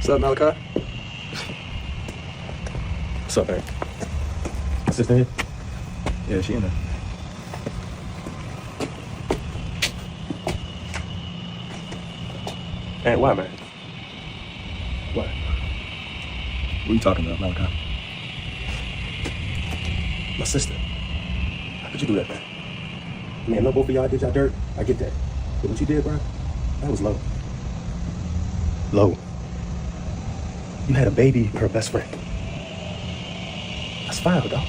What's up, Malachi? What's up, man? Sister here? Yeah, she in there. Man, why, man? Why? What are you talking about, Malachi? My sister. How could you do that, man? I mean, I know both of y'all did y'all dirt. I get that. But what you did, bro, that was low. Low. You had a baby with her best friend. That's foul, dog.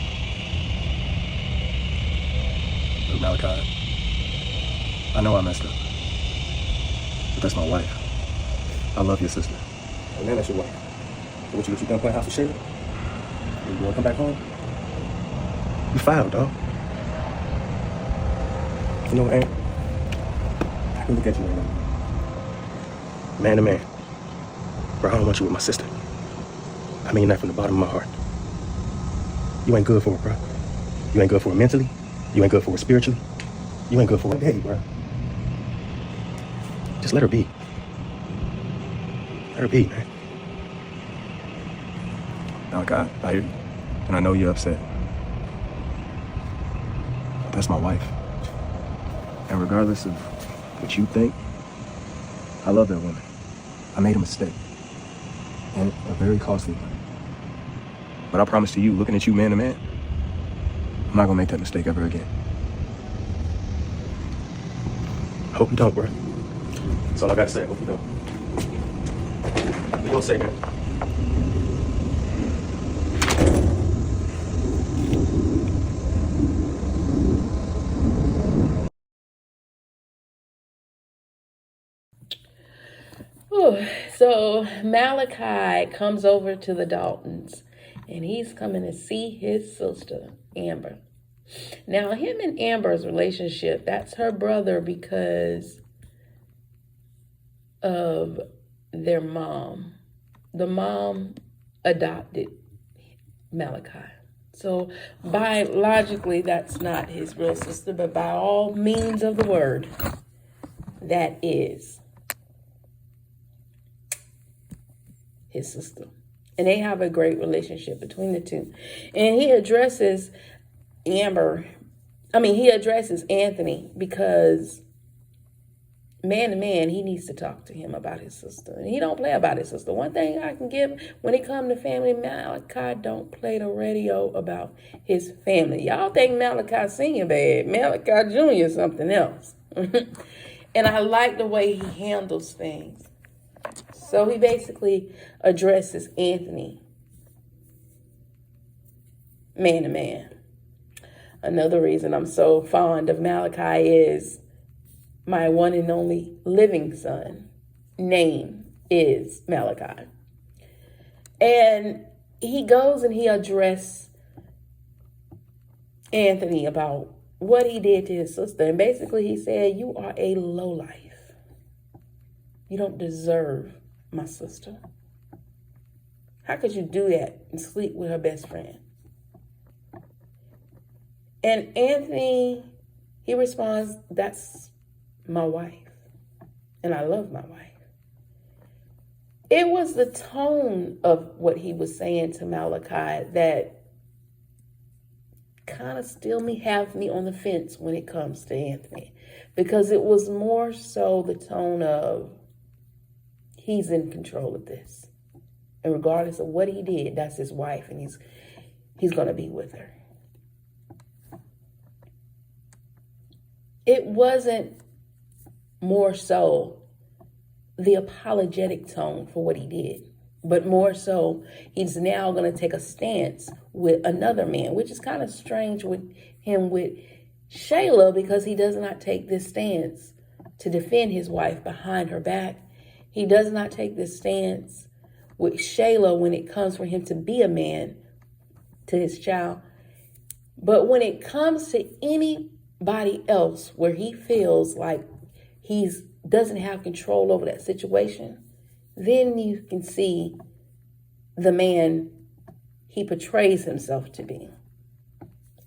Look, Malachi, I know I messed up. But that's my wife. I love your sister. Oh, man, that's your wife. So what you done playing house with Shayla? You wanna come back home? You foul, dog. You know what, Aunt? I can look at you right now. Man to man. Bro, I don't want you with my sister. I mean that from the bottom of my heart. You ain't good for her, bro. You ain't good for her mentally. You ain't good for her spiritually. You ain't good for her daddy, bro. Just let her be. Let her be, man. Malachi, I hear you. And I know you're upset. But that's my wife. And regardless of what you think, I love that woman. I made a mistake. And a very costly one. But I promise to you, looking at you man to man, I'm not gonna make that mistake ever again. Hope you don't, bro. That's all I gotta say. Hope you don't. What you gonna say, man? So Malachi comes over to the Daltons and he's coming to see his sister, Amber. Now, him and Amber's relationship, that's her brother because of their mom. The mom adopted Malachi. So biologically, that's not his real sister, but by all means of the word, that is his sister. And they have a great relationship between the two. And he addresses he addresses Anthony because man to man, he needs to talk to him about his sister. And he don't play about his sister. One thing I can give when it comes to family, Malachi don't play the radio about his family. Y'all think Malachi Sr. bad. Malachi Jr. is something else. And I like the way he handles things. So he basically addresses Anthony man to man. Another reason I'm so fond of Malachi is my one and only living son name is Malachi. And he goes and he addresses Anthony about what he did to his sister. And basically he said, you are a lowlife. You don't deserve my sister. How could you do that and sleep with her best friend? And Anthony, he responds, that's my wife. And I love my wife. It was the tone of what he was saying to Malachi that kind of still have me on the fence when it comes to Anthony. Because it was more so the tone of, he's in control of this. And regardless of what he did, that's his wife, and he's going to be with her. It wasn't more so the apologetic tone for what he did, but more so he's now going to take a stance with another man, which is kind of strange with him with Shayla, because he does not take this stance to defend his wife behind her back. He does not take this stance with Shayla when it comes for him to be a man to his child. But when it comes to anybody else where he feels like he doesn't have control over that situation, then you can see the man he portrays himself to be.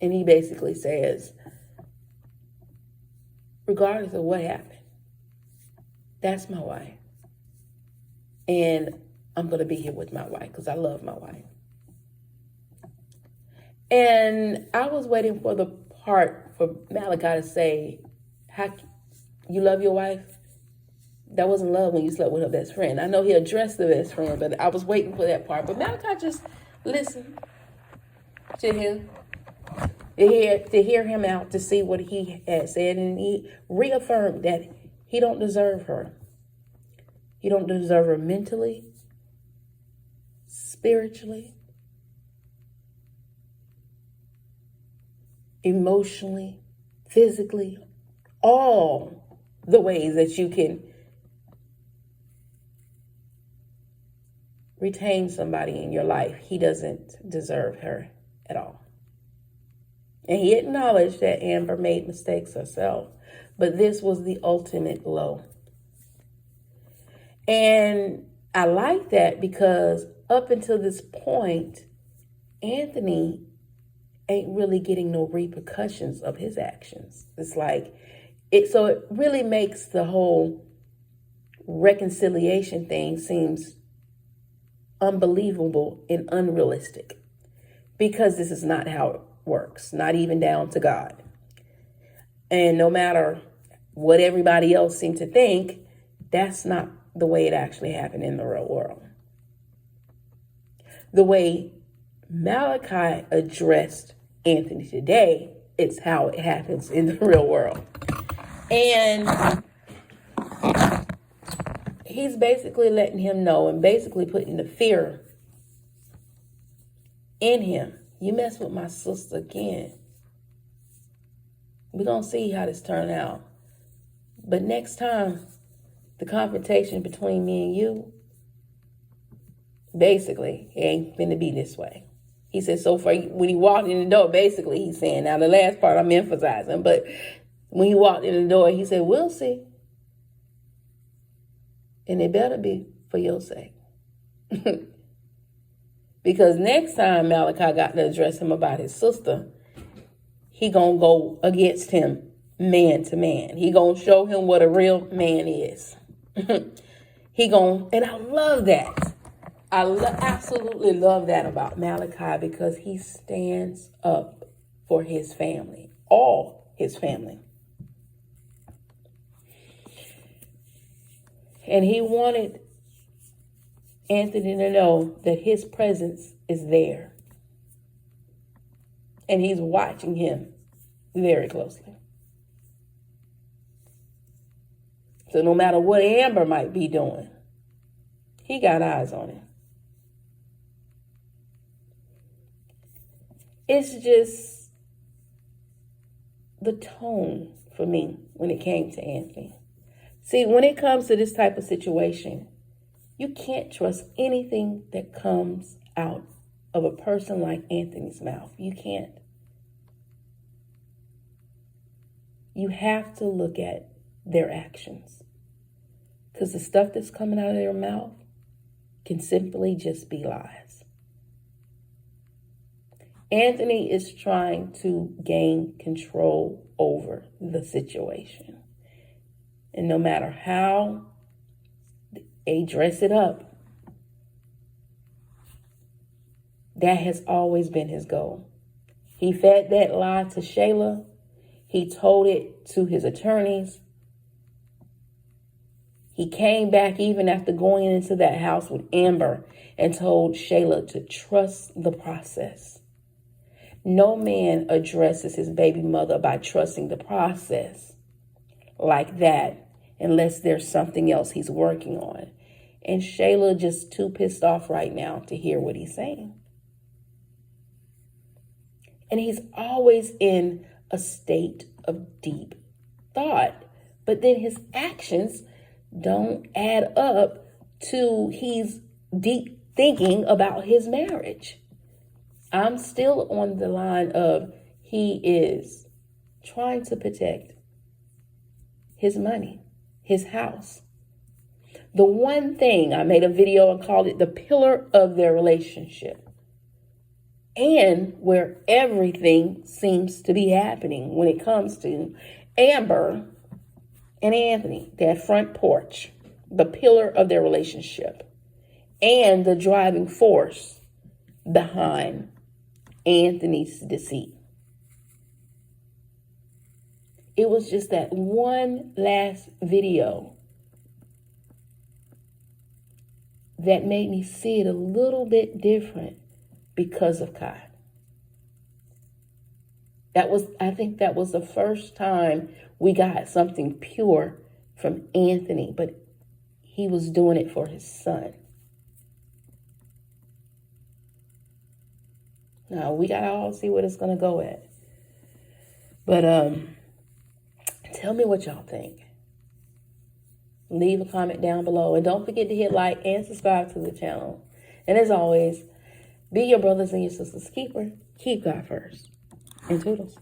And he basically says, regardless of what happened, that's my wife. And I'm going to be here with my wife because I love my wife. And I was waiting for the part for Malachi to say, "How you love your wife?" That wasn't love when you slept with her best friend. I know he addressed the best friend, but I was waiting for that part. But Malachi just listened to him, to hear him out, to see what he had said. And he reaffirmed that he don't deserve her. He don't deserve her mentally, spiritually, emotionally, physically, all the ways that you can retain somebody in your life. He doesn't deserve her at all. And he acknowledged that Amber made mistakes herself, but this was the ultimate low. And I like that because up until this point, Anthony ain't really getting no repercussions of his actions. It's like, so it really makes the whole reconciliation thing seems unbelievable and unrealistic, because this is not how it works, not even down to God. And no matter what everybody else seemed to think, that's not the way it actually happened in the real world. The way Malachi addressed Anthony today, it's how it happens in the real world. And he's basically letting him know and basically putting the fear in him. You mess with my sister again, we're going to see how this turn out. But next time, the confrontation between me and you, basically, it ain't finna be this way. He said, so for when he walked in the door, basically he's saying, now the last part I'm emphasizing, but when he walked in the door, he said, we'll see. And it better be for your sake. Because next time Malachi got to address him about his sister, he gonna go against him man to man. He gonna show him what a real man is. And I love that. I absolutely love that about Malachi, because he stands up for his family, all his family. And he wanted Anthony to know that his presence is there. And he's watching him very closely. So no matter what Amber might be doing, he got eyes on him. It's just the tone for me when it came to Anthony. See, when it comes to this type of situation, you can't trust anything that comes out of a person like Anthony's mouth. You can't. You have to look at their actions, because the stuff that's coming out of their mouth can simply just be lies. Anthony is trying to gain control over the situation. And no matter how they dress it up, that has always been his goal. He fed that lie to Shayla. He told it to his attorneys. He came back even after going into that house with Amber and told Shayla to trust the process. No man addresses his baby mother by trusting the process like that unless there's something else he's working on. And Shayla just too pissed off right now to hear what he's saying. And he's always in a state of deep thought. But then his actions don't add up to he's deep thinking about his marriage. I'm still on the line of he is trying to protect his money, his house. The one thing, I made a video and called it the pillar of their relationship, and where everything seems to be happening when it comes to Amber and Anthony, that front porch, the pillar of their relationship. and the driving force behind Anthony's deceit. It was just that one last video that made me see it a little bit different because of Kai. I think that was the first time we got something pure from Anthony, but he was doing it for his son. Now, we gotta all see what it's gonna go at. But tell me what y'all think. Leave a comment down below. And don't forget to hit like and subscribe to the channel. And as always, be your brothers and your sisters' keeper. Keep God first. And toodles.